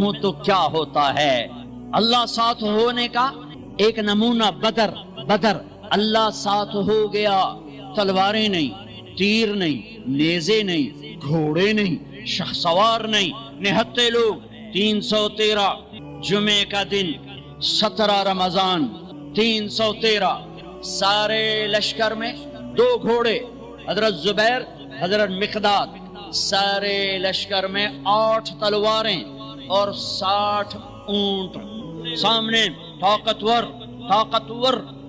ہوں تو کیا ہوتا ہے۔ اللہ ساتھ ہونے کا ایک نمونہ بدر اللہ ساتھ ہو گیا، تلواریں نہیں، تیر نہیں، نیزے نہیں، گھوڑے نہیں، شخسوار نہیں، نہتے لوگ 313 جمعے کا دن 17 رمضان 313 سارے لشکر میں 2 گھوڑے حضرت زبیر حضرت مقداد، سارے لشکر میں 8 تلواریں اور 60 اونٹ، سامنے طاقتور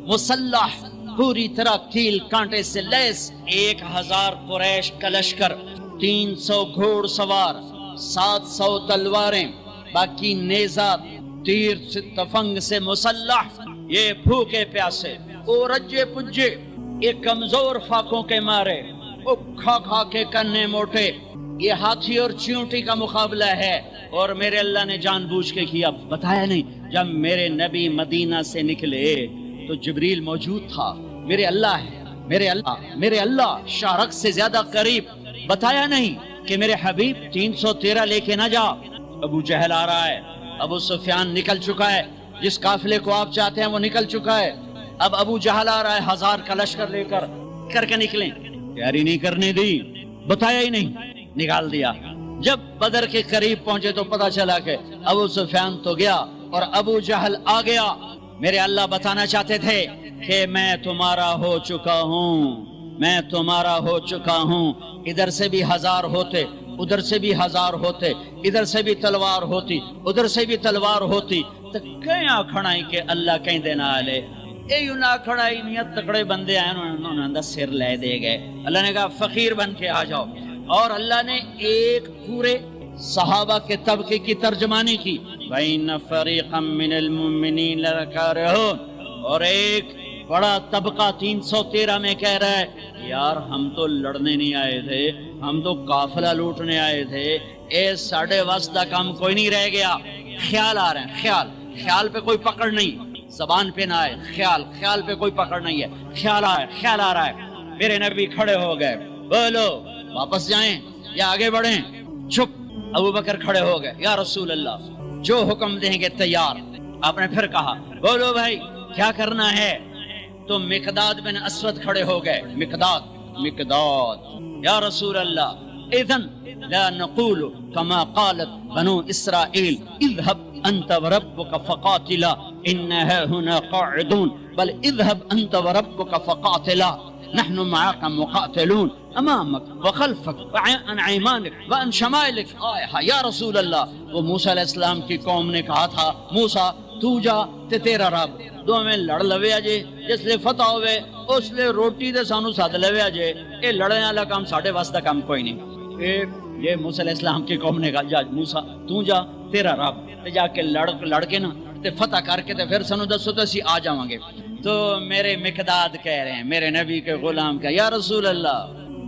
مسلح پوری طرح کیل کانٹے سے لیس 1000 قریش کا لشکر، 300 گھوڑ سوار، 700 تلواریں، باقی نیزہ تیر سے تفنگ سے مسلح، یہ بھوکے پیاسے او رجے پجے، یہ کمزور فاقوں کے مارے، وہ کھا کے کنے موٹے، یہ ہاتھی اور چیونٹی کا مقابلہ ہے۔ اور میرے اللہ نے جان بوجھ کے کیا، بتایا نہیں، جب میرے نبی مدینہ سے نکلے تو جبریل موجود تھا۔ میرے اللہ شارق سے زیادہ قریب، بتایا نہیں کہ میرے حبیب 313 لے کے نہ جا۔ ابو جہل آ رہا ہے، ابو سفیان نکل چکا ہے، جس قافلے کو آپ چاہتے ہیں وہ نکل چکا ہے، اب ابو جہل آ رہا ہے 1000 کا لشکر لے کر کے نکلیں، تیاری نہیں کرنے دی، بتایا ہی نہیں، نکال دیا۔ جب بدر کے قریب پہنچے تو پتا چلا کہ ابو سفیان تو گیا اور ابو جہل آ گیا۔ میرے اللہ بتانا چاہتے تھے کہ میں تمہارا ہو چکا ہوں، ادھر سے بھی 1000 ہوتے، ادھر سے بھی 1000 ہوتے، ادھر سے بھی تلوار ہوتی، ادھر سے بھی تلوار ہوتی، تو کیا کھڑائی کہ اللہ کہیں دینا آلے، اے یوں نہ کھڑائی نیت تکڑے بندے آئے، انہوں نے سر لے دے گئے۔ اللہ نے کہا فقیر بن کے آ جاؤ، اور اللہ نے ایک پورے صحابہ کے طبقے کی ترجمانی کی، وَإِنَّ فَرِيقًا مِّنَ الْمُؤْمِنِينَ لَكَارِهُونَ، اور ایک بڑا طبقہ 313 میں کہہ رہا ہے یار ہم تو لڑنے نہیں آئے تھے، ہم تو قافلہ لوٹنے آئے تھے، اے ساڑھے واسطہ کام کوئی نہیں رہ گیا۔ خیال آ رہے ہیں، خیال پہ کوئی پکڑ نہیں، زبان پہ نہ آئے، خیال پہ کوئی پکڑ نہیں ہے، خیال آ رہا ہے۔ میرے نبی کھڑے ہو گئے، بولو واپس جائیں یا آگے بڑھیں؟ چپ۔ ابو بکر کھڑے ہو گئے، یا رسول اللہ جو حکم دیں گے تیار۔ آپ نے پھر کہا بولو بھائی کیا کرنا ہے؟ تو مقداد بن اسود کھڑے ہو گئے، مقداد یا رسول اللہ اذن لا نقول كما قالت بنو اسرائیل اذهب انت وربك فقاتلا انها هنا قاعدون، بل اذهب انت وربك فقاتلا نحن معك مقاتلون امامك وخلفك وعن ايمانك وعن شمائلك۔ یا رسول اللہ، وہ موسیٰ علیہ السلام کی قوم نے کہا تھا موسیٰ تو جا تے تیرا رب دو میں لڑ لویا جے، جس لئے فتح ہوئے اس لئے روٹی دے سانو ساتھ لویا جے، اے لڑنے والا کام ساڑھے واسطہ کام کوئی نہیں۔ یہ موسیٰ علیہ السلام کی قوم نے کہا جا موسیٰ تو جا تیرا رب تے جا کے لڑ کے نا تے فتح کر کے تے پھر سانو دسو تے اسی آ جاواں گے۔ تو میرے مقداد کہہ رہے ہیں، میرے نبی کے غلام کا، یا رسول اللہ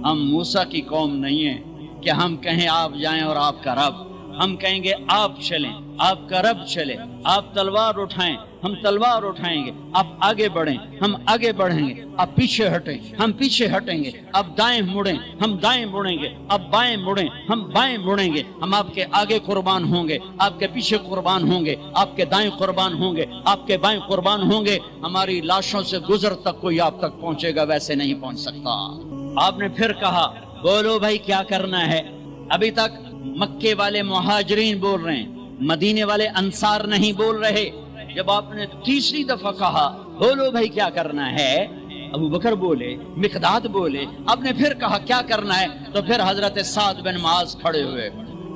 ہم موسیٰ کی قوم نہیں ہیں کہ ہم کہیں آپ جائیں اور آپ کا رب، ہم کہیں گے آپ چلیں، آپ کا رب چلے، آپ تلوار اٹھائیں ہم تلوار اٹھائیں گے، آپ آگے بڑھیں ہم آگے بڑھیں گے، آپ پیچھے ہٹیں ہم پیچھے ہٹیں گے، آپ دائیں مڑیں ہم دائیں مڑیں گے، آپ بائیں مڑیں ہم بائیں مڑیں گے، ہم آپ کے آگے قربان ہوں گے، آپ کے پیچھے قربان ہوں گے، آپ کے دائیں قربان ہوں گے، آپ کے بائیں قربان ہوں گے، ہماری لاشوں سے گزر تک کوئی آپ تک پہنچے گا ویسے نہیں پہنچ سکتا۔ آپ نے پھر کہا بولو بھائی کیا کرنا ہے؟ ابھی تک مکے والے مہاجرین بول رہے ہیں، مدینے والے انصار نہیں بول رہے۔ جب آپ نے تیسری دفعہ کہا بولو بھائی کیا کرنا ہے، ابو بکر بولے، مقداد بولے، آپ نے پھر کہا کیا کرنا ہے، تو پھر حضرت سعد بن معاذ کھڑے ہوئے،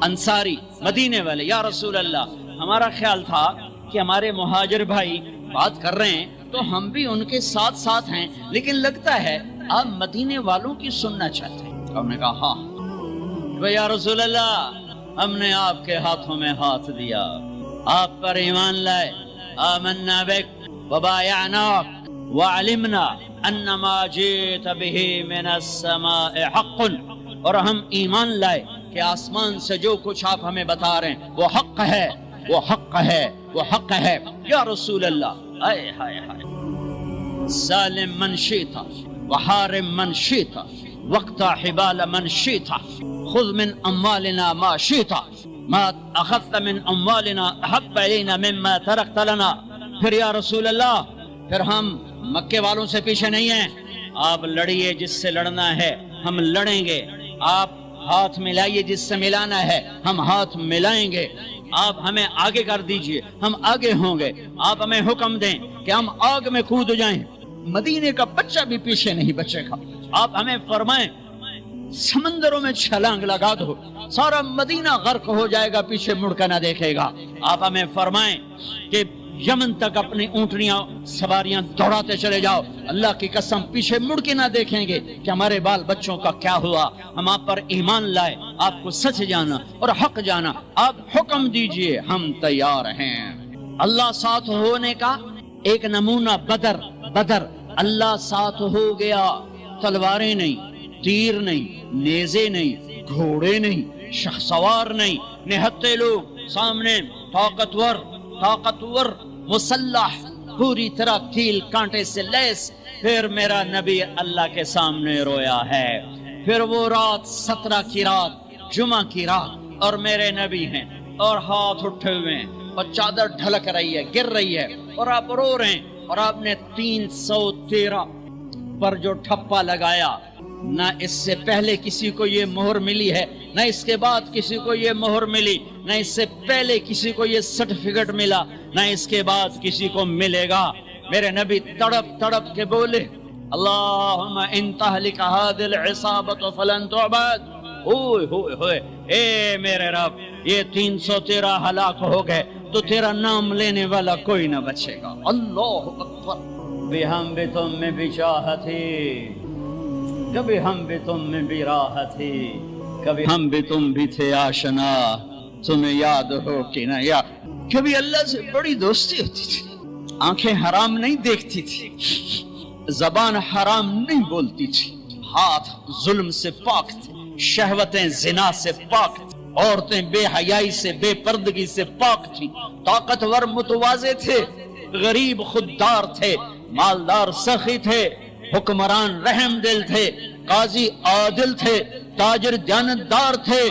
انصاری مدینے والے، یا رسول اللہ ہمارا خیال تھا کہ ہمارے مہاجر بھائی بات کر رہے ہیں تو ہم بھی ان کے ساتھ ساتھ ہیں، لیکن لگتا ہے آپ مدینے والوں کی سننا چاہتے ہیں۔ ہم نے کہا ہاں یا رسول اللہ ہم نے آپ کے ہاتھوں میں ہاتھ دیا، آپ پر ایمان لائے، آمنا بک وبایعناک وعلمنا ان ما جئت به من السماء حق، اور ہم ایمان لائے کہ آسمان سے جو کچھ آپ ہمیں بتا رہے ہیں وہ حق ہے، وہ حق ہے، وہ حق ہے۔ یا رسول اللہ اے ہائے ہائے، ظالم من شئت وحارم من شئت واقطع حبال من شئت خذ من اموالنا ما شئت ما اخذت من اموالنا احب الینا مما ترکت لنا. پھر یا رسول اللہ پھر ہم مکے والوں سے پیچھے نہیں ہیں، آپ لڑیے جس سے لڑنا ہے ہم لڑیں گے، آپ ہاتھ ملائیے جس سے ملانا ہے ہم ہاتھ ملائیں گے، آپ ہمیں آگے کر دیجئے ہم آگے ہوں گے، آپ ہمیں حکم دیں کہ ہم آگ میں کود جائیں، مدینے کا بچہ بھی پیچھے نہیں بچے گا، آپ ہمیں فرمائیں سمندروں میں چھلانگ لگا دو، سارا مدینہ غرق ہو جائے گا، پیچھے مڑ کر نہ دیکھے گا، آپ ہمیں فرمائیں کہ یمن تک اپنی اونٹنیاں سواریاں دوڑاتے چلے جاؤ، اللہ کی قسم پیچھے مڑ کے نہ دیکھیں گے کہ ہمارے بال بچوں کا کیا ہوا، ہم آپ پر ایمان لائے، آپ کو سچ جانا اور حق جانا، آپ حکم دیجئے ہم تیار ہیں۔ اللہ ساتھ ہونے کا ایک نمونہ بدر اللہ ساتھ ہو گیا، تلواریں نہیں، تیر نہیں، نیزے نہیں، گھوڑے نہیں، شخسوار نہیں، نہتے لوگ سامنے، طاقتور مسلح، پوری طرح کیل کانٹے سے لیس۔ پھر میرا نبی اللہ کے سامنے رویا ہے۔ پھر وہ رات 17 کی رات، جمعہ کی رات، اور میرے نبی ہیں اور ہاتھ اٹھے ہوئے ہیں اور چادر ڈھلک رہی ہے، گر رہی ہے، اور آپ رو رہے ہیں، اور آپ نے 313 پر جو ٹھپا لگایا، نہ اس سے پہلے کسی کو یہ مہر ملی ہے، نہ اس کے بعد کسی کو یہ مہر ملی، نہ اس سے پہلے کسی کو یہ سرٹیفکیٹ ملا، نہ اس کے بعد کسی کو ملے گا۔ میرے نبی تڑپ کے بولے، اللہم ان تہلک ہذہ العصابۃ فلن تعبد۔ ہوئے ہوئے ہوئے، اے میرے رب، یہ 313 ہلاک ہو گئے تو تیرا نام لینے والا کوئی نہ بچے گا۔ اللہ اکبر۔ کبھی ہم بھی تم میں بھی چاہتے، کبھی ہم بھی تم میں بھی راحتی، کبھی ہم بھی تم بھی تھے آشنا، تمہیں یاد ہو کہ نہ یاد۔ کبھی اللہ سے بڑی دوستی ہوتی تھی، آنکھیں حرام نہیں دیکھتی تھی، زبان حرام نہیں بولتی تھی، ہاتھ ظلم سے پاک تھے، شہوتیں زنا سے پاک تھی، عورتیں بے حیائی سے، بے پردگی سے پاک تھی، طاقتور متواضع تھے، غریب خوددار تھے، مالدار سخی تھے، حکمران رحم دل تھے، قاضی عادل تھے، تاجر دیانتدار تھے،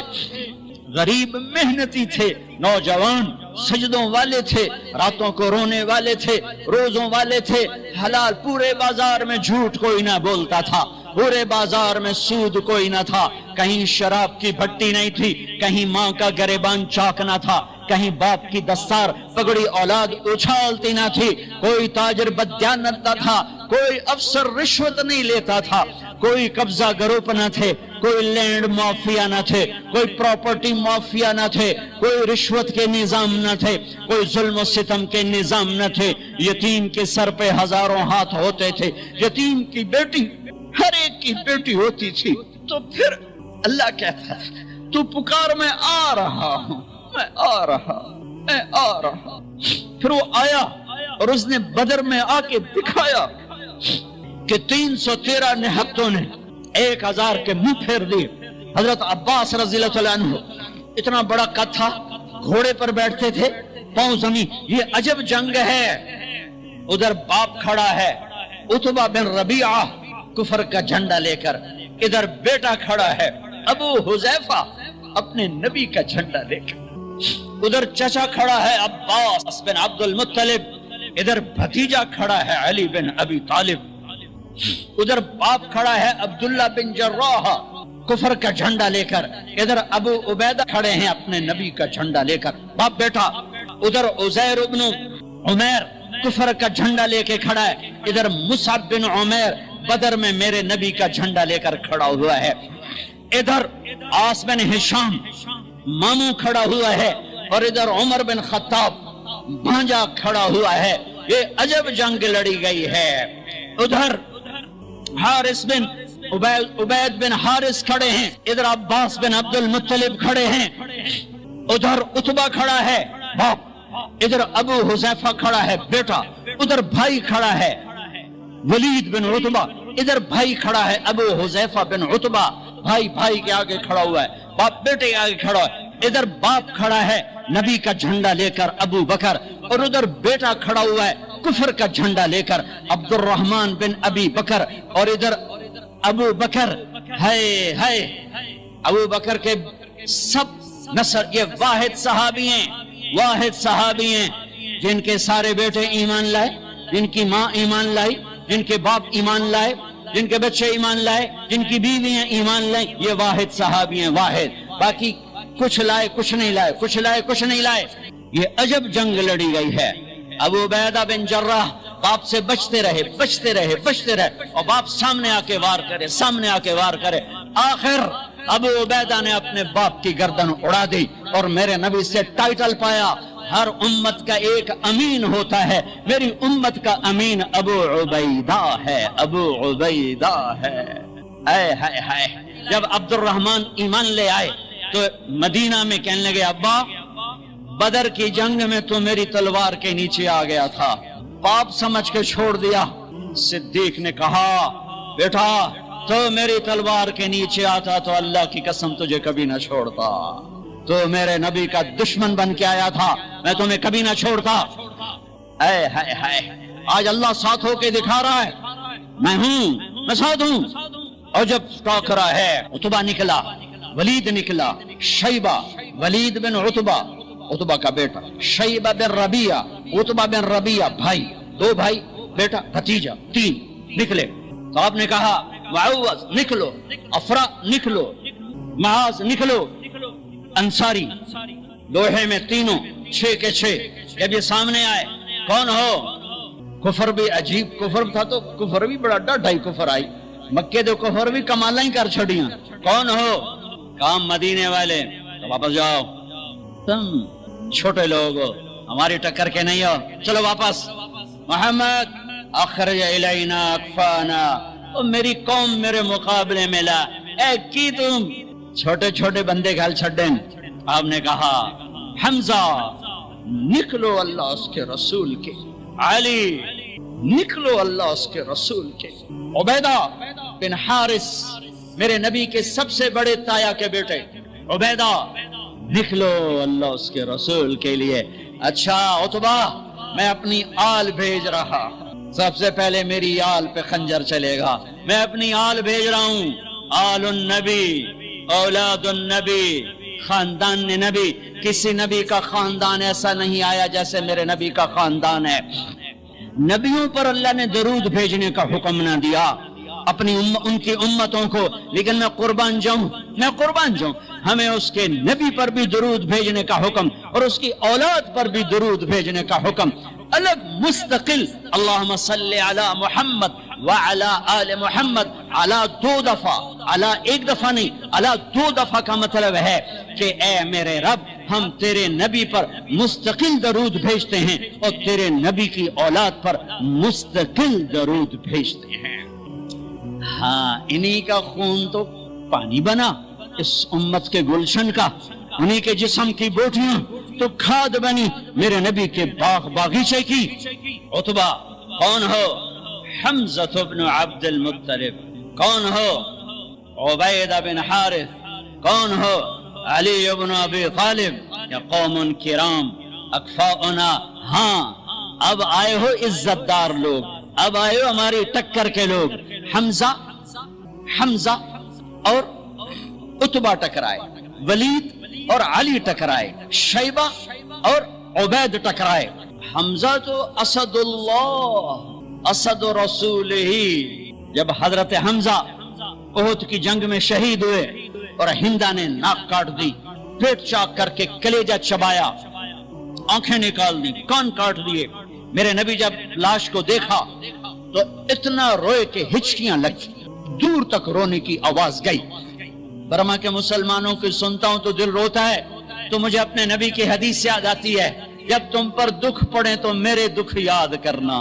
غریب محنتی تھے، نوجوان سجدوں والے تھے، راتوں کو رونے والے تھے، روزوں والے تھے، حلال، پورے بازار میں جھوٹ کوئی نہ بولتا تھا، پورے بازار میں سود کوئی نہ تھا، کہیں شراب کی بھٹی نہیں تھی، کہیں ماں کا گریبان چاک نہ تھا، کہیں باپ کی دستار پگڑی اولاد اچھالتی نہ تھی، کوئی تاجر بددیانت نہ تھا، کوئی افسر رشوت نہیں لیتا تھا، کوئی قبضہ گروپ نہ تھے، کوئی لینڈ مافیا نہ تھے، کوئی پراپرٹی مافیا نہ تھے، کوئی رشوت کے نظام نہ تھے، کوئی ظلم و ستم کے نظام نہ تھے، یتیم کے سر پہ ہزاروں ہاتھ ہوتے تھے، یتیم کی بیٹی ہر ایک کی بیٹی ہوتی تھی۔ تو پھر اللہ کہتا تھا تو پکار، میں آ رہا ہوں، میں آ رہا ہوں، میں آ رہا ہوں۔ پھر وہ آیا اور اس نے بدر میں آ کے دکھایا کہ 313 نہتوں نے 1000 کے منہ پھیر دیے۔ حضرت عباس رضی اللہ عنہ عنہ اتنا بڑا قد تھا، گھوڑے پر بیٹھتے تھے، پاؤں زمین۔ یہ عجب جنگ ہے۔ ادھر باپ کھڑا ہے عتبہ بن ربیعہ کفر کا جھنڈا لے کر، ادھر بیٹا کھڑا ہے ابو حذیفہ اپنے نبی کا جھنڈا لے کر، ادھر چچا کھڑا ہے عباس بن عبد المطلب، ادھر بھتیجا کھڑا ہے علی بن ابی طالب، ادھر باپ کھڑا ہے عبداللہ بن جراح کفر کا جھنڈا لے کر، ادھر ابو عبیدہ کھڑے ہیں اپنے نبی کا جھنڈا لے کر، باپ بیٹا، ادھر عزیر بن عمیر کفر کا جھنڈا لے کے کھڑا ہے، ادھر مصعب بن عمیر بدر میں میرے نبی کا جھنڈا لے کر کھڑا ہوا ہے، ادھر عاص بن ہشام ماموں کھڑا ہوا ہے، اور ادھر عمر بن خطاب بھانجا کھڑا ہوا ہے۔ یہ عجب جنگ لڑی گئی ہے۔ ادھر حارث بن عبید بن حارث کھڑے ہیں، ادھر عباس بن عبد المطلب کھڑے ہیں، ادھر عتبہ کھڑا ہے باپ، ادھر ابو حذیفہ کھڑا ہے بیٹا، ادھر بھائی کھڑا ہے ولید بن عتبہ، ادھر بھائی کھڑا ہے ابو حذیفہ بن عتبہ، بھائی کے آگے کھڑا ہوا ہے، باپ بیٹے کے آگے کھڑا ہے، ادھر باپ کھڑا ہے نبی کا جھنڈا لے کر ابو بکر، اور ادھر بیٹا کھڑا ہوا ہے کفر کا جھنڈا لے کر عبد الرحمن بن ابی بکر، اور ادھر ابو بکر ہے ابو بکر کے سب نصر، یہ واحد صحابی ہیں، واحد صحابی ہیں جن کے سارے بیٹے ایمان لائے، جن کی ماں ایمان لائی، جن کے باپ ایمان لائے، جن کے بچے ایمان لائے، جن کی بیویاں ایمان لائیں، یہ واحد صحابی ہیں، واحد۔ باقی کچھ لائے کچھ نہیں لائے، کچھ لائے کچھ نہیں لائے۔ یہ عجب جنگ لڑی گئی ہے۔ ابو عبیدہ بن جراح باپ سے بچتے رہے بچتے رہے بچتے رہے، اور باپ سامنے آ کے وار کرے، سامنے آ کے وار کرے۔ آخر ابو عبیدہ نے اپنے باپ کی گردن اڑا دی اور میرے نبی سے ٹائٹل پایا، ہر امت کا ایک امین ہوتا ہے، میری امت کا امین ابو عبیدہ ہے، ابو عبیدہ ہے۔ اے ہائے ہائے، جب عبد الرحمن ایمان لے آئے تو مدینہ میں کہنے لگے، ابا بدر کی جنگ میں تو میری تلوار کے نیچے آ گیا تھا، باپ سمجھ کے چھوڑ دیا۔ صدیق نے کہا، بیٹا تو میری تلوار کے نیچے آتا تو اللہ کی قسم تجھے کبھی نہ چھوڑتا، تو میرے نبی کا دشمن بن کے آیا تھا، میں تمہیں کبھی نہ چھوڑتا۔ اے ہائے ہائے، آج اللہ ساتھ ہو کے دکھا رہا ہے، میں ہوں، میں ساتھ ہوں۔ اور جب ٹاکرا ہے، عتبہ نکلا، ولید نکلا، شیبہ، ولید بن عتبہ، عتبہ کا بیٹا، شیبہ بن ربیعہ، عتبہ بن ربیعہ، بھائی، دو بھائی، بیٹا، بھتیجا، تین نکلے۔ تو آپ نے کہا، معوذ نکلو، افرا نکلو، معاذ نکلو، انصاری لوہے میں تینوں، 6 کے 6۔ جب یہ سامنے آئے، کون ہو؟ کفر بھی عجیب کفر تھا، تو کفر بھی بڑا ڈاڈھائی کفر آئی، مکے دے کفر بھی کمالیں کر چھڑیاں۔ کون ہو؟ کام مدینے والے۔ تو واپس جاؤ، تم چھوٹے لوگ ہو، ہماری ٹکر کے نہیں ہو، چلو واپس۔ محمد اخرج الینا اکفانا، اور میری قوم میرے مقابلے میں لا، اے کی تم چھوٹے چھوٹے بندے گھل چھڑیں۔ آپ نے کہا، حمزہ نکلو اللہ اس کے رسول کے، علی نکلو اللہ اس کے رسول کے، عبیدہ بن حارث میرے نبی کے سب سے بڑے تایا کے بیٹے، عبیدہ نکلو اللہ اس کے رسول کے لیے۔ اچھا عتبہ، میں اپنی آل بھیج رہا، سب سے پہلے میری آل پہ خنجر چلے گا، میں اپنی آل بھیج رہا ہوں، آل النبی، اولاد النبی، خاندان نبی۔ کسی نبی کا خاندان ایسا نہیں آیا جیسے میرے نبی کا خاندان ہے۔ نبیوں پر اللہ نے درود بھیجنے کا حکم نہ دیا اپنی ان کی امتوں کو، لیکن میں قربان جاؤں ہمیں اس کے نبی پر بھی درود بھیجنے کا حکم اور اس کی اولاد پر بھی درود بھیجنے کا حکم، الگ مستقل۔ اللہم صلی علی محمد وعلی آل محمد، علی 2 دفعہ، علی 1 دفعہ نہیں، علی 2 دفعہ کا مطلب ہے کہ اے میرے رب، ہم تیرے نبی پر مستقل درود بھیجتے ہیں اور تیرے نبی کی اولاد پر مستقل درود بھیجتے ہیں۔ ہاں، انہی کا خون تو پانی بنا اس امت کے گلشن کا، انہی کے جسم کی بوٹیاں تو کھاد بنی میرے نبی کے باغیچے کی۔ عتبہ کون ہو؟ حمزہ بن عبد المطلب۔ کون ہو؟ عبیدہ بن حارث۔ کون ہو؟ علی بن ابی طالب۔ یا قوم کرام اکفاؤنا، ہاں اب آئے ہو عزت دار لوگ، اب آئے ہو ہماری ٹکر کے لوگ۔ حمزہ اور عتبہ ٹکرائے، ولید اور علی ٹکرائے، شیبہ اور عبید ٹکرائے۔ حمزہ تو اسد اللہ، اسد رسول ہی۔ جب حضرت حمزہ احد کی جنگ میں شہید ہوئے اور ہندا نے ناک کاٹ دی، پیٹ چاک کر کے کلیجہ چبایا، آنکھیں نکال دی، کان کاٹ دیے، میرے نبی جب لاش کو دیکھا تو اتنا روئے کہ ہچکیاں لگی، دور تک رونے کی آواز گئی۔ برما کے مسلمانوں کی سنتا ہوں تو دل روتا ہے، تو مجھے اپنے نبی کی حدیث یاد آتی ہے، جب تم پر دکھ پڑے تو میرے دکھ یاد کرنا،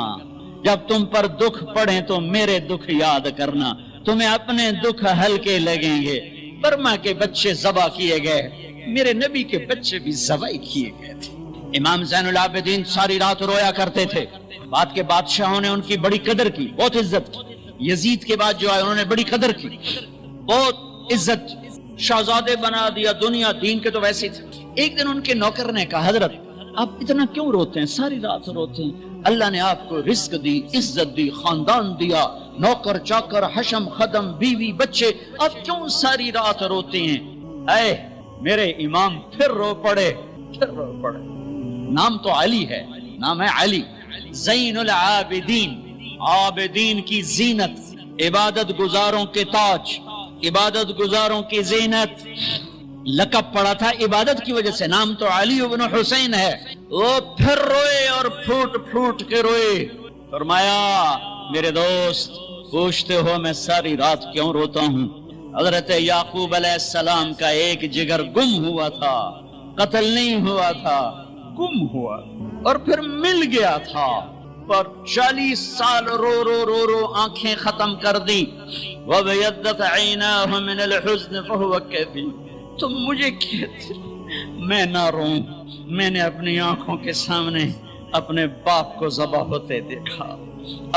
جب تم پر دکھ پڑے تو میرے دکھ یاد کرنا، تمہیں اپنے دکھ ہلکے لگیں گے۔ برما کے بچے ذبح کیے گئے، میرے نبی کے بچے بھی ذبح کیے گئے تھے۔ امام زین العابدین ساری رات رویا کرتے تھے، بعد کے بادشاہوں نے ان کی بڑی قدر کی، بہت عزت کی۔ یزید کے بعد جو آئے انہوں نے بڑی قدر کی، بہت عزت، شہزادے بنا دیا، دنیا دین کے تو ویسے تھے۔ ایک دن ان کے نوکر نے کہا، حضرت آپ اتنا کیوں روتے ہیں، ساری رات روتے ہیں؟ اللہ نے آپ کو رزق دی، عزت دی، خاندان دیا، نوکر چاکر، حشم خدم، بیوی بچے، آپ کیوں ساری رات روتے ہیں؟ اے میرے امام پھر رو پڑے، پھر رو پڑے۔ نام تو علی ہے، نام ہے علی، زین العابدین، عابدین کی زینت، عبادت گزاروں کے تاج، عبادت گزاروں کی زینت۔ لقب پڑا تھا عبادت کی وجہ سے، نام تو علی ابن حسین ہے۔ وہ پھر روئے اور پھوٹ پھوٹ کے روئے۔ فرمایا میرے دوست پوچھتے ہو میں ساری رات کیوں روتا ہوں؟ حضرت یعقوب علیہ السلام کا ایک جگر گم ہوا تھا، قتل نہیں ہوا تھا، گم ہوا اور پھر مل گیا تھا، پر 40 سال رو رو رو رو آنکھیں ختم کر دی۔ وَبَيَضَّتْ عَيْنَاهُ مِنَ الْحُزْنِ فَهُوَ كَظِيمٌ۔ تم مجھے کہتے میں نہ روں، میں نے اپنی آنکھوں کے سامنے اپنے باپ کو ذبح ہوتے دیکھا،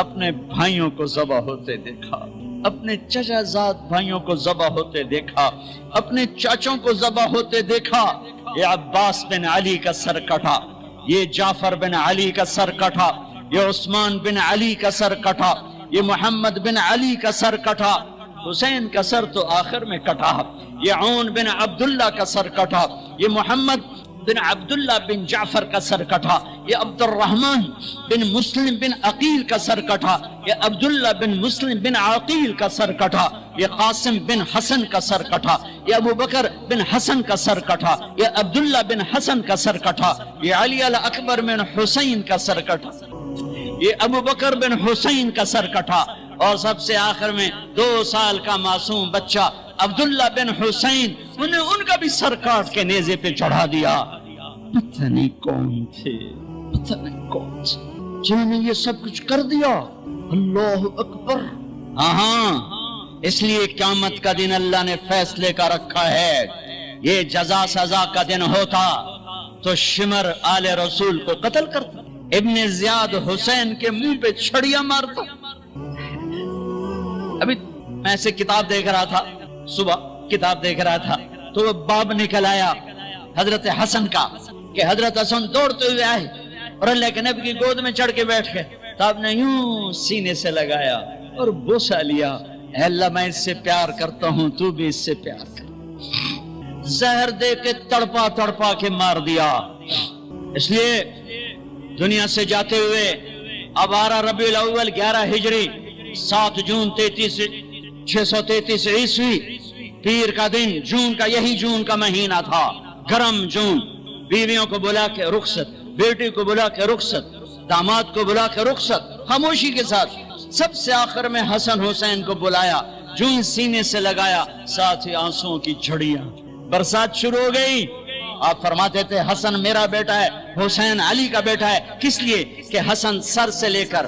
اپنے بھائیوں کو ذبح ہوتے دیکھا، اپنے چچا زاد بھائیوں کو ذبح ہوتے دیکھا، اپنے چاچوں کو ذبح ہوتے دیکھا۔ یہ عباس بن علی کا سر کٹا، یہ جعفر بن علی کا سر کٹا، یہ عثمان بن علی کا سر کٹا، یہ محمد بن علی کا سر کٹا، حسین کا سر تو آخر میں کٹا، یہ عون بن عبداللہ کا سر کٹا، یہ محمد بن عبداللہ بن جعفر کا سر کٹا، یہ عبد الرحمن بن مسلم بن عقیل کا سر کٹا، یہ عبداللہ بن مسلم بن عقیل کا سر کٹا، یہ قاسم بن حسن کا سر کٹا، یہ ابو بکر بن حسن کا سر کٹا، یہ عبداللہ بن حسن کا سر کٹا، یہ علی الاکبر بن حسین کا سر کٹا، یہ ابو بکر بن حسین کا سر کٹا، اور سب سے آخر میں 2 سال کا معصوم بچہ عبداللہ بن حسین، انہیں ان کا بھی سر کاٹ کے نیزے پہ چڑھا دیا۔ پتہ نہیں کون تھے، پتہ نہیں کون تھے جنہوں نے یہ سب کچھ کر دیا۔ اللہ اکبر۔ ہاں اس لیے قیامت کا دن اللہ نے فیصلے کا رکھا ہے، یہ جزا سزا کا دن ہوتا تو شمر آل رسول کو قتل کرتا، ابن زیاد حسین کے منہ پہ چھڑیاں مارتا۔ ابھی میں ایسے کتاب دیکھ رہا تھا، صبح کتاب دیکھ رہا تھا تو وہ باب نکل آیا حضرت حسن کا کہ حضرت حسن دوڑتے ہوئے آئے اور اللہ کے نبی کی گود میں چڑھ کے بیٹھ گئے، تو آپ نے یوں سینے سے لگایا اور بوسہ لیا، اے اللہ میں اس سے پیار کرتا ہوں، تو بھی اس سے پیار کر۔ زہر دے کے تڑپا تڑپا کے مار دیا۔ اس لیے دنیا سے جاتے ہوئے اب 12 ربیع الاول 11 ہجری 7 جون 633 عیسوی پیر کا دن، جون کا، یہی جون کا مہینہ تھا، گرم جون۔ بیویوں کو بلا کے رخصت، بیٹی کو بلا کے رخصت، داماد کو بلا کے رخصت، خاموشی کے ساتھ۔ سب سے آخر میں حسن حسین کو بلایا، جون سینے سے لگایا، ساتھ ہی آنسوؤں کی جھڑیاں، برسات شروع ہو گئی۔ آپ فرماتے تھے حسن میرا بیٹا ہے، حسین علی کا بیٹا ہے۔ کس لیے کہ حسن سر سے لے کر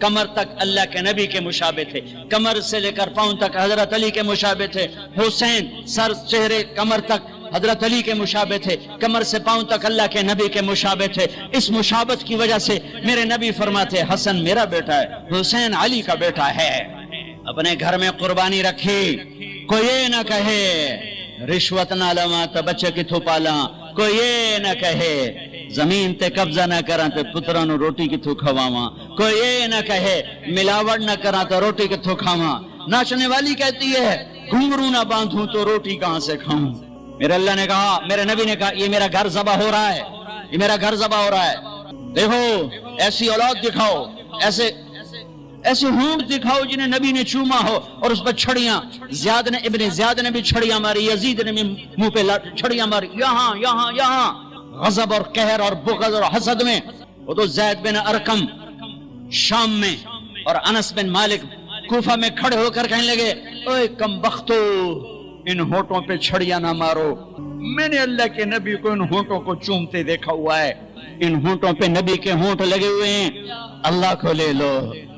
کمر تک اللہ کے نبی کے مشابہ تھے، کمر سے لے کر پاؤں تک حضرت علی کے مشابہ تھے۔ حسین سر چہرے کمر تک حضرت علی کے مشابہ تھے، کمر سے پاؤں تک اللہ کے نبی کے مشابہ تھے۔ اس مشابہت کی وجہ سے میرے نبی فرماتے حسن میرا بیٹا ہے، حسین علی کا بیٹا ہے۔ اپنے گھر میں قربانی رکھی، کوئی یہ نہ کہے رشوت نہ لواں تو بچے کتھوں پالاں، کوئی یہ نہ کہے زمین تے قبضہ نہ کراں تے پتراں نو روٹی کتھوں کھواواں، کوئی یہ نہ کہے ملاوٹ نہ کراں تو روٹی کتھوں کھاواں۔ ناچنے والی کہتی ہے گھنگرو نہ باندھوں تو روٹی کہاں سے کھاؤں۔ میرے اللہ نے کہا، میرے نبی نے کہا یہ میرا گھر ذبح ہو رہا ہے، یہ میرا گھر ذبح ہو رہا ہے۔ دیکھو ایسی اولاد دکھاؤ، ایسے ہونٹ دکھاؤ جنہیں نبی نے چوما ہو اور اس پر چھڑیاں۔ ابن زیاد نے بھی چھڑیاں ماری، یزید نے بھی منہ پہ چھڑیاں ماری، یہاں یہاں یہاں، غضب اور قہر اور بغض اور حسد میں۔ وہ تو زید بن ارقم شام میں اور انس بن مالک کوفہ میں کھڑے ہو کر کہنے لگے اوے کم بختو، ان ہونٹوں پہ چھڑیاں نہ مارو، میں نے اللہ کے نبی کو ان ہونٹوں کو چومتے دیکھا ہوا ہے، ان ہونٹوں پہ نبی کے ہونٹ لگے ہوئے ہیں، اللہ کو لے لو۔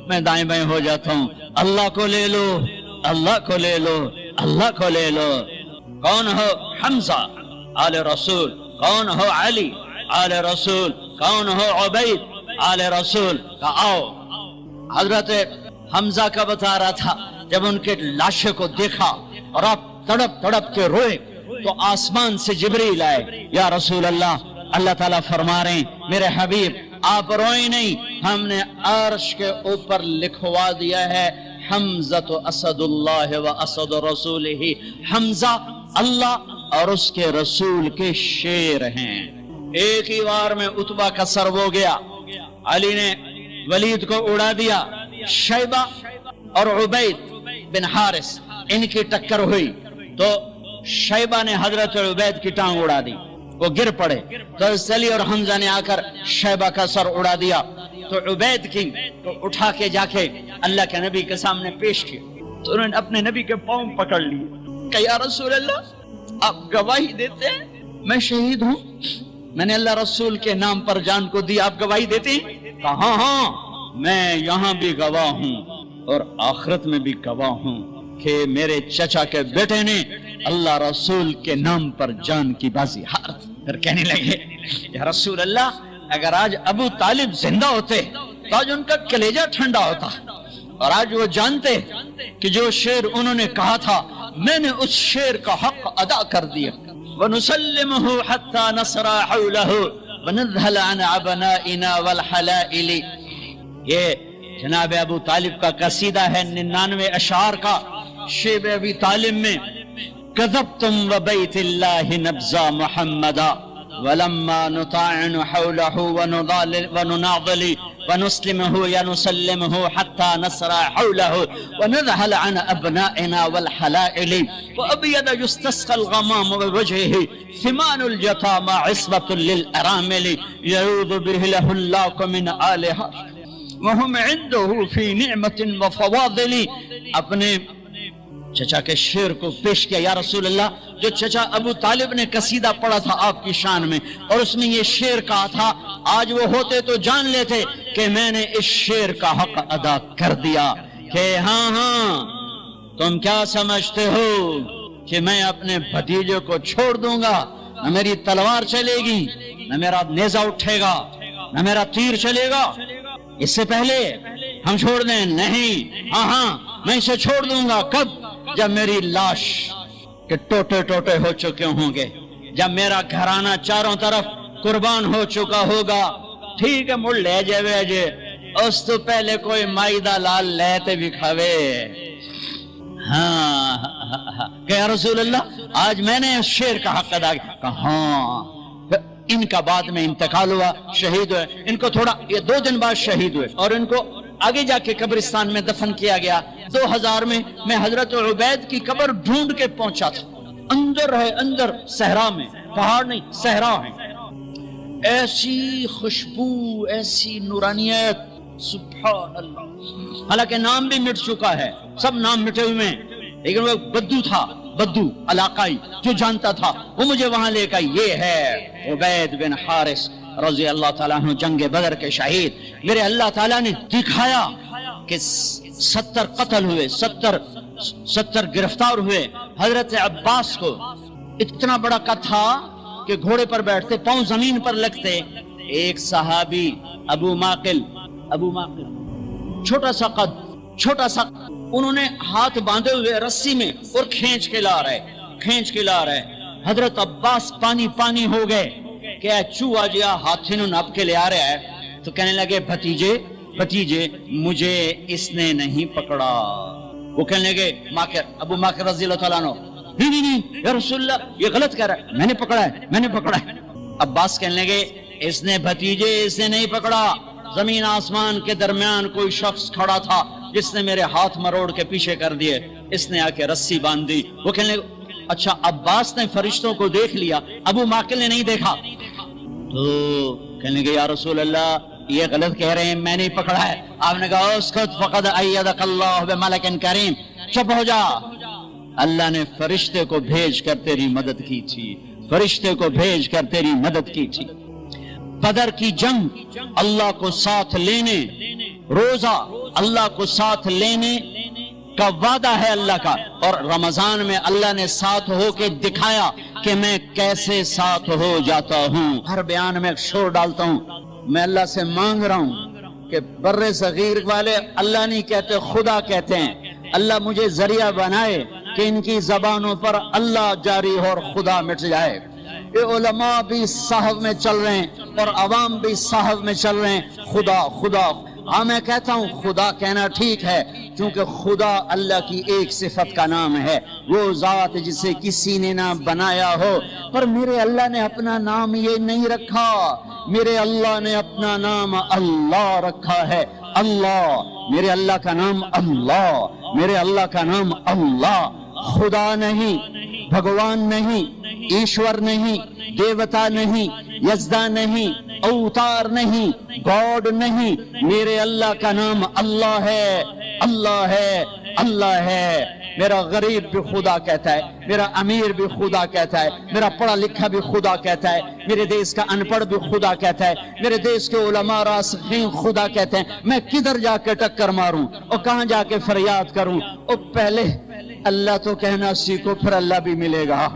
میں دائیں بائیں ہو جاتا ہوں، اللہ کو لے لو، اللہ کو لے لو، اللہ کو لے لو۔ کون ہو حمزہ آل رسول، کون ہو علی آل رسول، کون ہو عبید آل رسول۔ آؤ، حضرت حمزہ کا بتا رہا تھا جب ان کے لاشے کو دیکھا اور آپ تڑپ تڑپ کے روئے تو آسمان سے جبریل آئے، یا رسول اللہ، اللہ تعالیٰ فرما رہے ہیں میرے حبیب آپ روئے نہیں، ہم نے عرش کے اوپر لکھوا دیا ہے حمزہ اسد اللہ و اسد رسولہ، حمزہ اللہ اور اس کے رسول کے شیر ہیں۔ ایک ہی بار میں عتبہ کا سر ہو گیا، علی نے ولید کو اڑا دیا، شیبہ اور عبید بن حارث ان کی ٹکر ہوئی تو شیبہ نے حضرت عبید کی ٹانگ اڑا دی، وہ گر پڑے تو علی اور حمزہ نے آ کر شیبہ کا سر اڑا دیا، تو عبید کی تو اٹھا کے جا کے اللہ کے نبی کے سامنے پیش کیا، تو انہوں نے اپنے نبی کے پاؤں پکڑ لیے کہ یا رسول اللہ آپ گواہی دیتے ہیں میں شہید ہوں، میں نے اللہ رسول کے نام پر جان کو دی، آپ گواہی دیتے ہیں؟ کہا ہاں ہاں میں یہاں بھی گواہ ہوں اور آخرت میں بھی گواہ ہوں کہ میرے چچا کے بیٹے نے اللہ رسول کے نام پر جان کی بازی ہار دی۔ پھر کہنے لگے یا رسول اللہ اگر آج ابو طالب زندہ ہوتے تو آج ان کا کلیجہ ٹھنڈا ہوتا، اور آج وہ جانتے کہ جو شعر انہوں نے کہا تھا میں نے اس شعر کا حق ادا کر دیا۔ وَنُسَلِّمُهُ حَتَّى نَصْرَ حَوْلَهُ وَنَذْهَلَ عَنْ عَبْنَائِنَا وَالْحَلَائِلِ۔ یہ جناب ابو طالب کا قصیدہ ہے 99 اشعار کا، شیب ابی طالب میں كذبتم وبيت الله نبزا محمدا ولما نطاعن حوله ونناضل ونسلمه يا نسلمه حتى نسرى حوله ونذهل عن أبنائنا والحلائل وأبيض يستسقى الغمام بوجهه ثمان اليتامى عصبة للأرامل يعوذ به له اللاق من آلها وهم عنده في نعمة وفواضل۔ اپنے چچا کے شعر کو پیش کیا، یا رسول اللہ جو چچا ابو طالب نے قصیدہ پڑھا تھا آپ کی شان میں اور اس میں یہ شعر کہا تھا، آج وہ ہوتے تو جان لیتے کہ میں نے اس شعر کا حق ادا کر دیا کہ ہاں ہاں تم کیا سمجھتے ہو کہ میں اپنے بھتیجے کو چھوڑ دوں گا؟ نہ میری تلوار چلے گی، نہ میرا نیزہ اٹھے گا، نہ میرا تیر چلے گا، اس سے پہلے ہم چھوڑ دیں؟ نہیں، ہاں ہاں میں اسے چھوڑ دوں گا۔ کب؟ جب میری لاش کے ٹوٹے ٹوٹے ہو چکے ہوں گے، جب میرا گھرانہ چاروں طرف قربان ہو چکا ہوگا۔ ٹھیک ہے مڑ لے جے اس تو پہلے کوئی مائدہ لال لیتے بھی کھوے۔ ہاں کہ یا رسول اللہ آج میں نے اس شعر کا حق ادا کیا۔ کہا ہاں۔ ان کا بعد میں انتقال ہوا، شہید ہوئے، ان کو تھوڑا یہ 2 دن بعد شہید ہوئے اور ان کو آگے جا کے قبرستان میں دفن کیا گیا۔ 2000 میں حضرت عبید کی قبر ڈھونڈ کے پہنچا تھا، اندر ہے، اندر صحرا میں، پہاڑ نہیں صحرا ہے، ایسی خوشبو، ایسی نورانیت، سبحان اللہ۔ حالانکہ نام بھی مٹ چکا ہے، سب نام مٹے ہوئے ہیں، لیکن وہ بدو تھا، بدو علاقائی جو جانتا تھا وہ مجھے وہاں لے کر، یہ ہے عبید بن حارث رضی اللہ تعالیٰ عنہ، جنگ بدر کے شہید۔ میرے اللہ تعالیٰ نے دکھایا کہ 70 قتل ہوئے، 70 گرفتار ہوئے۔ حضرت عباس کو اتنا بڑا قد تھا کہ گھوڑے پر بیٹھتے، پاؤں زمین پر لگتے۔ ایک صحابی ابو معقل چھوٹا سا قد، چھوٹا سا، انہوں نے ہاتھ باندھے ہوئے رسی میں اور کھینچ کے لا رہے۔ حضرت عباس پانی ہو گئے کہ چوہا جیا ہاتھی نو نپ کے لے آ رہا ہے، تو کہنے لگے بھتیجے مجھے اس نے نہیں پکڑا۔ وہ کہنے لگے ابو معقل رضی اللہ تعالیٰ عنہ، نہیں یا رسول اللہ یہ غلط کہہ رہا ہے، میں نے پکڑا ہے۔ عباس کہنے لگے اس نے نہیں پکڑا، زمین آسمان کے درمیان کوئی شخص کھڑا تھا جس نے میرے ہاتھ مروڑ کے پیچھے کر دیے، اس نے آ کے رسی باندھ دی۔ وہ کہنے لگے اچھا عباس نے فرشتوں کو دیکھ لیا، ابو معقل نے نہیں دیکھا، تو کہنے لگے یا رسول اللہ یہ غلط کہہ رہے ہیں، میں نہیں پکڑا ہے۔ آپ نے کہا اسکت فقد ایدک اللہ بملک کریم، چپ ہو جا، اللہ نے فرشتے کو بھیج کر تیری مدد کی تھی۔ بدر کی جنگ اللہ کو ساتھ لینے، روزہ اللہ کو ساتھ لینے کا وعدہ ہے اللہ کا، اور رمضان میں اللہ نے ساتھ ہو کے دکھایا کہ میں کیسے ساتھ ہو جاتا ہوں۔ ہر بیان میں شور ڈالتا ہوں، میں اللہ سے مانگ رہا ہوں کہ بر صغیر والے اللہ نہیں کہتے، خدا کہتے ہیں، اللہ مجھے ذریعہ بنائے کہ ان کی زبانوں پر اللہ جاری ہو اور خدا مٹ جائے۔ یہ علماء بھی صحف میں چل رہے ہیں اور عوام بھی صحف میں چل رہے ہیں، خدا خدا ہاں میں کہتا ہوں خدا کہنا ٹھیک ہے، کیونکہ خدا اللہ کی ایک صفت کا نام ہے، وہ ذات جسے کسی نے نہ بنایا ہو۔ پر میرے اللہ نے اپنا نام یہ نہیں رکھا، میرے اللہ نے اپنا نام اللہ رکھا ہے۔ اللہ، میرے اللہ کا نام اللہ، میرے اللہ کا نام اللہ، خدا نہیں، بھگوان نہیں، ایشور نہیں، دیوتا نہیں، یزدا نہیں، اوتار نہیں، گاڈ نہیں، میرے اللہ کا نام اللہ ہے، اللہ ہے، اللہ ہے۔ میرا غریب بھی خدا کہتا ہے، میرا امیر بھی خدا کہتا ہے، میرا پڑھا لکھا بھی خدا کہتا ہے، میرے دیش کا ان پڑھ بھی خدا کہتا ہے، میرے دیش کے علماء راسخین خدا کہتے ہیں۔ میں کدھر جا کے ٹکر ماروں اور کہاں جا کے فریاد کروں؟ اور پہلے اللہ تو کہنا سیکھو، پھر اللہ بھی ملے گا۔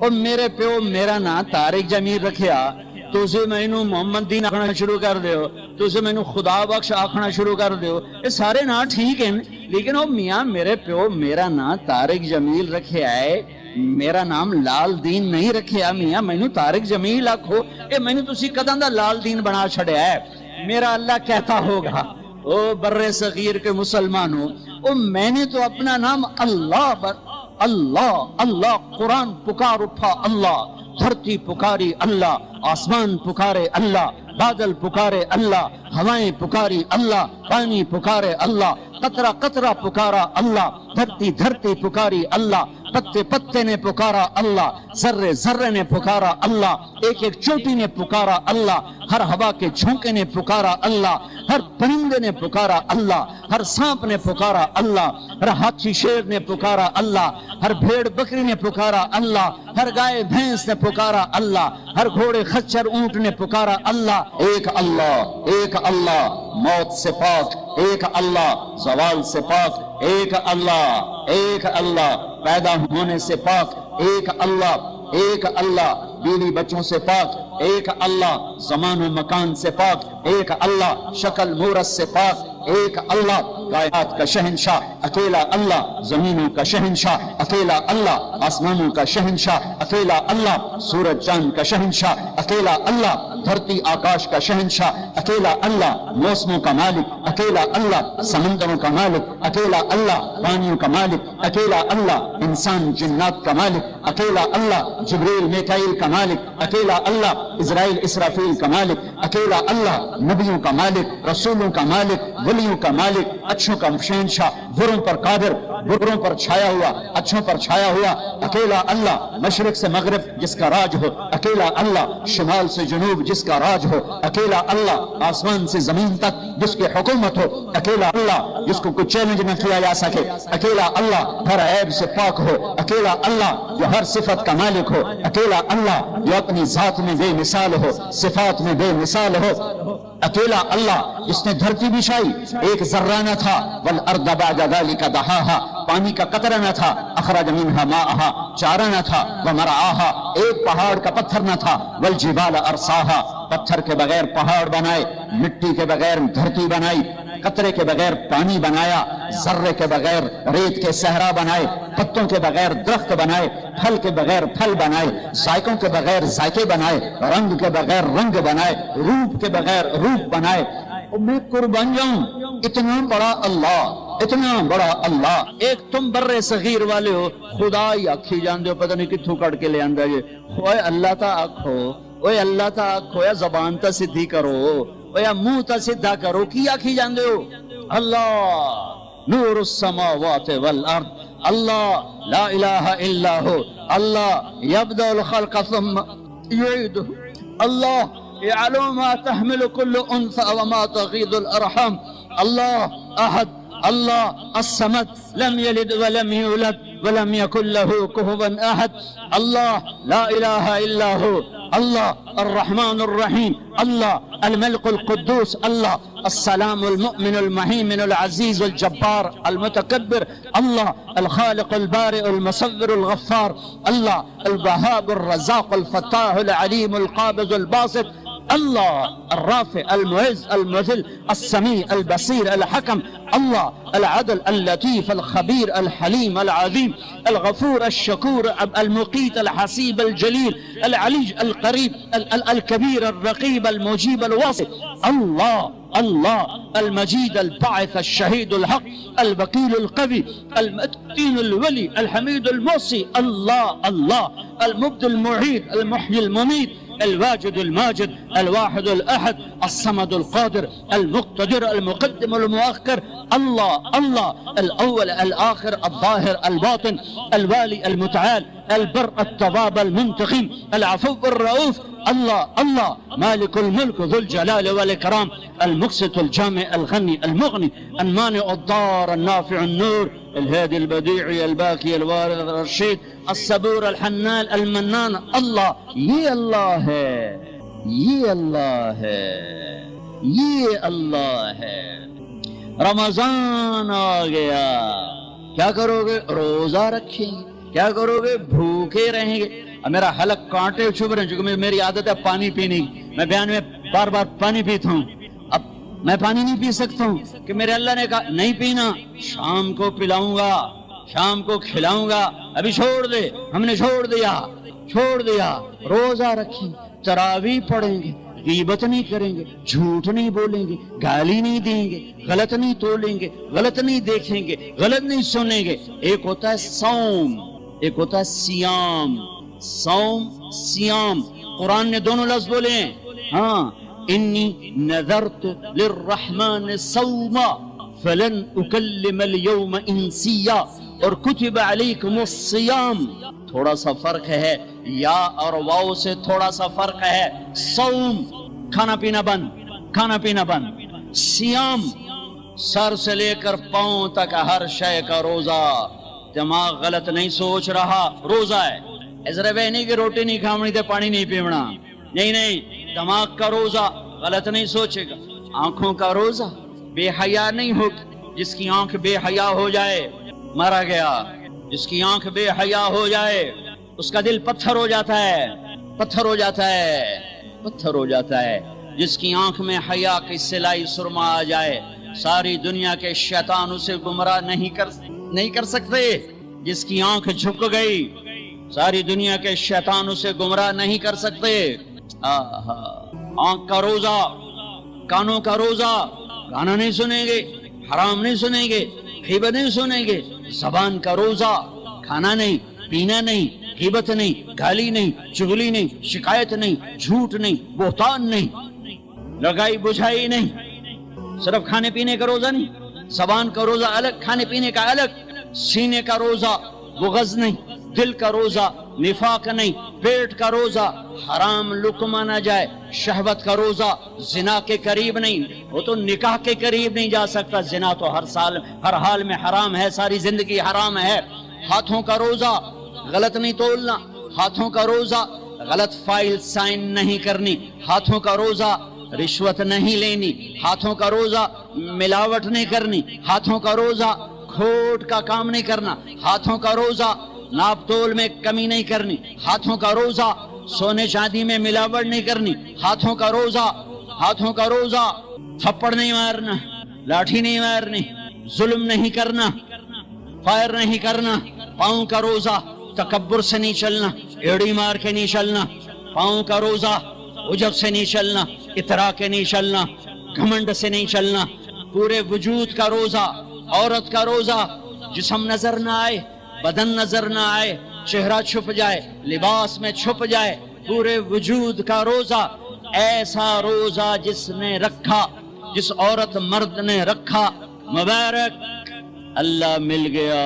اور میرے پیو میرا نام طارق جمیل رکھیا، تُسے مینوں محمد دین آکھنا شروع کر دیو، تُسے مینوں خدا بخش آکھنا شروع کر دیو، یہ سارے نام ٹھیک ہیں، لیکن وہ میاں میرے پیو میرا نام طارق جمیل رکھیا ہے، میرا نام لال دین نہیں رکھیا۔ میاں مینوں طارق جمیل آکھو، اے مینوں تسی کداں دا لال دین بنا چھڑیا ہے؟ میرا اللہ کہتا ہوگا او بر صغیر کے مسلمانوں، او میں نے تو اپنا نام اللہ اللہ اللہ، قرآن پکار اٹھا اللہ، دھرتی پکاری اللہ، آسمان پکارے اللہ، بادل پکارے اللہ، ہوائیں پکاری اللہ، پانی پکارے اللہ، قطرہ قطرہ پکارا اللہ، دھرتی دھرتی پکاری اللہ، پتے پتے نے پکارا اللہ، ذرے ذرے نے پکارا اللہ، ایک ایک چوٹی نے پکارا اللہ، ہر ہوا کے جھونکے نے پکارا اللہ، ہر پرندے نے پکارا اللہ، ہر سانپ نے پکارا اللہ، ہر ہاتھی شیر نے پکارا اللہ، ہر بھیڑ بکری نے پکارا اللہ، ہر گائے بھینس نے پکارا اللہ، ہر گھوڑے خچر اونٹ نے پکارا اللہ۔ ایک اللہ، ایک اللہ، موت سے پاک ایک اللہ، زوال سے پاک ایک اللہ، ایک اللہ، پیدا ہونے سے پاک ایک اللہ، ایک اللہ، بیوی بچوں سے پاک ایک اللہ، زمان و مکان سے پاک ایک اللہ، شکل مورت سے پاک ایک اللہ، کائنات کا شہنشاہ اکیلا اللہ، زمینوں کا شہنشاہ اکیلا اللہ، آسمانوں کا شہنشاہ اکیلا اللہ، سورج چاند کا شہنشاہ اکیلا اللہ، دھرتی آکاش کا شہنشاہ اکیلا اللہ، موسموں کا مالک اکیلا اللہ، سمندروں کا مالک اکیلا اللہ، پانیوں کا مالک اکیلا اللہ، انسان جنات کا مالک اکیلا اللہ، جبریل میکائیل کا مالک اکیلا اللہ، اسرائیل اسرافیل کا مالک اکیلا اللہ، نبیوں کا مالک، رسولوں کا مالک، ولیوں کا مالک، اچھوں کا شہنشاہ، بروں پر قادر، بروں پر چھایا ہوا، اچھوں پر چھایا ہوا اکیلا اللہ، مشرق سے مغرب جس کا راج ہو اکیلا اللہ، شمال سے جنوب جس کا راج ہو اکیلا اللہ، آسمان سے زمین تک جس کی حکومت ہو اکیلا اللہ، جس کو کوئی چیلنج نہ کیا جا سکے اکیلا اللہ، ہر عیب سے پاک ہو اکیلا اللہ، جو ہر صفت کا مالک ہو اکیلا اللہ، جو اپنی ذات میں بے مثال ہو، صفات میں بے مثال ہو اکیلا اللہ، جس نے دھرتی بچھائی ایک ذرہ نہ تھا، والارض بعد ذلك دحاها، پانی کا قطرہ نہ تھا، اخرج منها ماءها، چارہ نہ تھا، ومرعاها، ایک پہاڑ کا پتھر نہ تھا، والجبال ارساها، پتھر کے بغیر پہاڑ بنائے، مٹی کے بغیر دھرتی بنائی، قطرے کے بغیر پانی بنایا، ذرے کے بغیر ریت کے صحرا بنائے، پتوں کے بغیر درخت بنائے، پھل کے بغیر پھل بنائے، ذائقوں کے بغیر ذائقے بنائے، رنگ کے بغیر رنگ بنائے، روپ کے بغیر روپ بنائے۔ اور میں قربان جاؤں، اتنا بڑا اللہ، اتنا بڑا اللہ۔ ایک تم بر صغیر والے ہو، خدا ہی آکھی جان دے، پتہ نہیں کتھوں کڑ کے لے آندہ جے، اوے اللہ تا آکھو، اوے اللہ تا آکھو، یا زبان تا سدھی کرو، یا منہ تا سدھا کرو، کی آکھی جان دے ہو؟ اللہ نور السماوات والارض، اللہ لا الہ الا ہو، اللہ یبدأ الخلق ثم یعیدہ، اللہ يعلم ما تحمل كل أنثى وما تغيض الأرحام، الله أحد، الله الصمد، لم يلد ولم يولد ولم يكن له كفوا أحد، الله لا إله إلا هو، الله الرحمن الرحيم، الله الملك القدوس، الله السلام المؤمن المهيمن العزيز الجبار المتكبر، الله الخالق البارئ المصور الغفار، الله الوهاب الرزاق الفتاح العليم القابض الباسط، الله الرافع المعز المذل السميع البصير الحكم، الله العدل اللطيف الخبير الحليم العظيم الغفور الشكور المقيت الحسيب الجليل العلي القريب الكبير الرقيب المجيب الواسع، الله الله المجيد الباعث الشهيد الحق الوكيل القوي المتين الولي الحميد المحصي الله الله المبدي المعيد المحيي المميت الواجد الماجد الواحد الأحد الصمد القادر المقتدر المقدم المؤخر الله الله الأول الآخر الظاهر الباطن الوالي المتعال البر التواب المنتقم العفو الرؤوف الله الله مالك الملك ذو الجلال والإكرام المقسط الجامع الغني المغني المانع الضار النافع النور الهادي البديع الباقي الوارث الرشيد الصبور الحنان المنان الله یہ اللہ ہے یہ اللہ ہے یہ اللہ ہے رمضان آ گیا کیا کرو گے روزہ رکھیں گے کیا کرو گے بھوکے رہیں گے اب میرا حلق کانٹے چبھ رہے ہیں چونکہ میری عادت ہے پانی پینے کی میں بیان میں بار بار پانی پیتا ہوں اب میں پانی نہیں پی سکتا ہوں کہ میرے اللہ نے کہا نہیں پینا شام کو پلاؤں گا شام کو کھلاؤں گا ابھی چھوڑ دے ہم نے چھوڑ دیا روزہ رکھیں تراویح پڑھیں گے غیبت نہیں کریں گے جھوٹ نہیں بولیں گے گالی نہیں دیں گے غلط نہیں تولیں گے غلط نہیں دیکھیں گے غلط نہیں سنیں گے ایک ہوتا ہے صوم ایک ہوتا ہے سیام صوم سیام قرآن نے دونوں لفظ بولے ہیں ہاں انی نذرت للرحمن صوما فلن اکلم اليوم انسیا اور کتب علیکم الصیام تھوڑا سا فرق ہے یا اور واو سے تھوڑا سا فرق ہے صوم کھانا پینا بند سیام سر سے لے کر پاؤں تک ہر شے کا روزہ دماغ غلط نہیں سوچ رہا روزہ ہے ایسا نہیں کہ روٹی نہیں کھاونی تے پانی نہیں پیونا نہیں دماغ کا روزہ غلط نہیں سوچے گا آنکھوں کا روزہ بے حیا نہیں ہو جس کی آنکھ بے حیا ہو جائے مرا گیا جس کی آنکھ بے حیا ہو جائے اس کا دل پتھر ہو جاتا ہے جس کی آنکھ میں حیا کی سلائی سرما آ جائے ساری دنیا کے شیطان اسے گمراہ نہیں کر سکتے جس کی آنکھ جھک گئی ساری دنیا کے شیطان اسے گمراہ نہیں کر سکتے آنکھ کا روزہ کانوں کا روزہ گانا نہیں سنیں گے حرام نہیں سنیں گے غیبت نہیں سنیں گے زبان کا روزہ کھانا نہیں پینا نہیں غیبت نہیں گالی نہیں چغلی نہیں شکایت نہیں جھوٹ نہیں بہتان نہیں لگائی بجھائی نہیں صرف کھانے پینے کا روزہ نہیں زبان کا روزہ الگ کھانے پینے کا الگ سینے کا روزہ بغض نہیں دل کا روزہ نفاق نہیں پیٹ کا روزہ حرام لقمہ نہ جائے شہوت کا روزہ زنا کے قریب نہیں وہ تو نکاح کے قریب نہیں جا سکتا زنا تو ہر حال میں حرام ہے ساری زندگی حرام ہے ہاتھوں کا روزہ غلط نہیں تولنا ہاتھوں کا روزہ غلط فائل سائن نہیں کرنی ہاتھوں کا روزہ رشوت نہیں لینی ہاتھوں کا روزہ ملاوٹ نہیں کرنی ہاتھوں کا روزہ کھوٹ کا کام نہیں کرنا ہاتھوں کا روزہ ناپ تول میں کمی نہیں کرنی ہاتھوں کا روزہ سونے چاندی میں ملاوٹ نہیں کرنی ہاتھوں کا روزہ تھپڑ نہیں مارنا لاٹھی نہیں مارنی ظلم نہیں کرنا فائر نہیں کرنا پاؤں کا روزہ تکبر سے نہیں چلنا ایڑی مار کے نہیں چلنا پاؤں کا روزہ عجب سے نہیں چلنا اترا کے نہیں چلنا گھمنڈ سے نہیں چلنا پورے وجود کا روزہ عورت کا روزہ جسم نظر نہ آئے بدن نظر نہ آئے چہرہ چھپ جائے لباس میں چھپ جائے پورے وجود کا روزہ ایسا روزہ جس نے رکھا جس عورت مرد نے رکھا مبارک اللہ مل گیا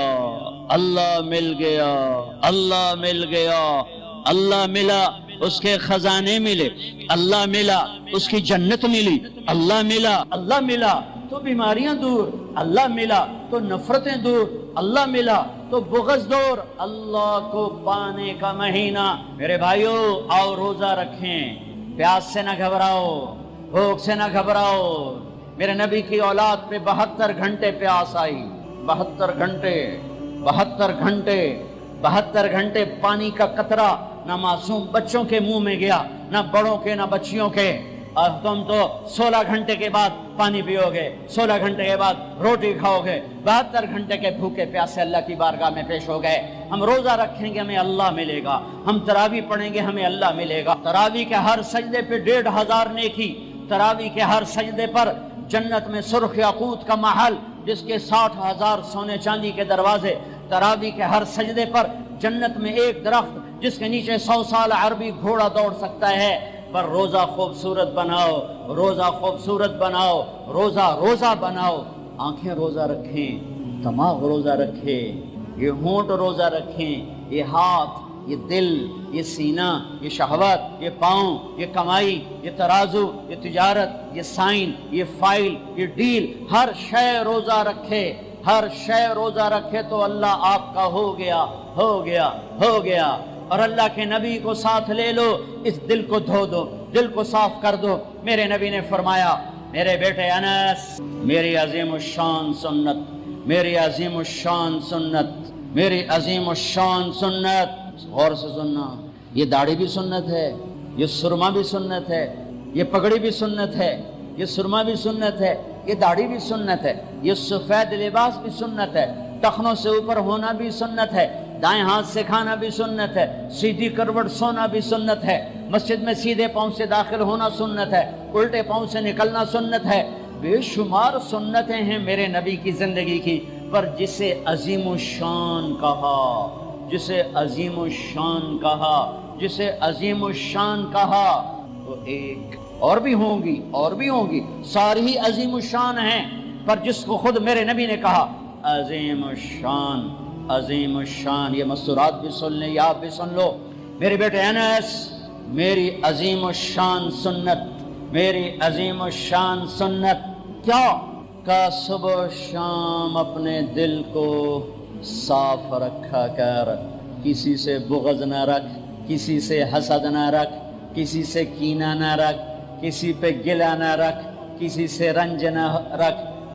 اللہ مل گیا اللہ مل گیا اللہ ملا اس کے خزانے ملے اللہ ملا اس کی جنت ملی اللہ ملا تو بیماریاں دور اللہ ملا تو نفرتیں دور اللہ ملا تو بغض دور اللہ کو پانے کا مہینہ میرے بھائیوں آؤ روزہ رکھیں پیاس سے نہ گھبراؤ بھوک سے نہ گھبراؤ میرے نبی کی اولاد پہ 72 گھنٹے پیاس آئی 72 گھنٹے پانی کا قطرہ نہ معصوم بچوں کے منہ میں گیا نہ بڑوں کے نہ بچیوں کے اور تم تو 16 گھنٹے کے بعد پانی پیو گے 16 گھنٹے کے بعد روٹی کھاؤ گے 72 گھنٹے کے بھوکے پیاسے اللہ کی بارگاہ میں پیش ہو گئے ہم روزہ رکھیں گے ہمیں اللہ ملے گا ہم تراویح پڑھیں گے ہمیں اللہ ملے گا تراویح کے ہر سجدے پہ 1500 نیکی تراویح کے ہر سجدے پر جنت میں سرخ یاقوت کا محل جس کے 60,000 سونے چاندی کے دروازے، تراوی کے ہر سجدے پر جنت میں ایک درخت جس کے نیچے 100 سال عربی گھوڑا دوڑ سکتا ہے، پر روزہ خوبصورت بناؤ، روزہ خوبصورت بناؤ، روزہ بناؤ، آنکھیں روزہ رکھیں، دماغ روزہ رکھے، یہ ہونٹ روزہ رکھیں، یہ ہاتھ، یہ دل، یہ سینہ، یہ شہوت، یہ پاؤں، یہ کمائی، یہ ترازو، یہ تجارت، یہ سائن، یہ فائل، یہ ڈیل، ہر شے روزہ رکھے، ہر شے روزہ رکھے تو اللہ آپ کا ہو گیا، ہو گیا، ہو گیا۔ اور اللہ کے نبی کو ساتھ لے لو، اس دل کو دھو دو، دل کو صاف کر دو۔ میرے نبی نے فرمایا، میرے بیٹے انس، میری عظیم الشان سنت، میری عظیم الشان سنت، میری عظیم الشان سنت، غور سے سننا، یہ داڑھی بھی سنت ہے، یہ سرما بھی سنت ہے، یہ پگڑی بھی سنت ہے، یہ سرما بھی سنت ہے، یہ داڑھی بھی سنت ہے، یہ سفید لباس بھی سنت ہے، ٹخنوں سے اوپر ہونا بھی سنت ہے، دائیں ہاتھ سے کھانا بھی سنت ہے، سیدھی کروٹ سونا بھی سنت ہے، مسجد میں سیدھے پاؤں سے داخل ہونا سنت ہے، الٹے پاؤں سے نکلنا سنت ہے۔ بے شمار سنتیں ہیں میرے نبی کی زندگی کی، پر جسے عظیم الشان کہا، جسے عظیم الشان کہا، جسے عظیم الشان کہا، تو ایک اور بھی ہوں گی، اور بھی ہوں گی، ساری ہی عظیم الشان ہیں، پر جس کو خود میرے نبی نے کہا عظیم الشان، عظیم الشان، یہ مستورات بھی سن لیں، یہ آپ بھی سن لو۔ میرے بیٹے انس، میری عظیم الشان سنت، میری عظیم الشان سنت کیا؟ کہ صبح و شام اپنے دل کو صاف رکھا کر، کسی سے بغض نہ رکھ، کسی سے حسد نہ رکھ، کسی سے کینہ نہ رکھ، کسی پہ گلہ نہ رکھ، کسی سے رنج نہ رکھ،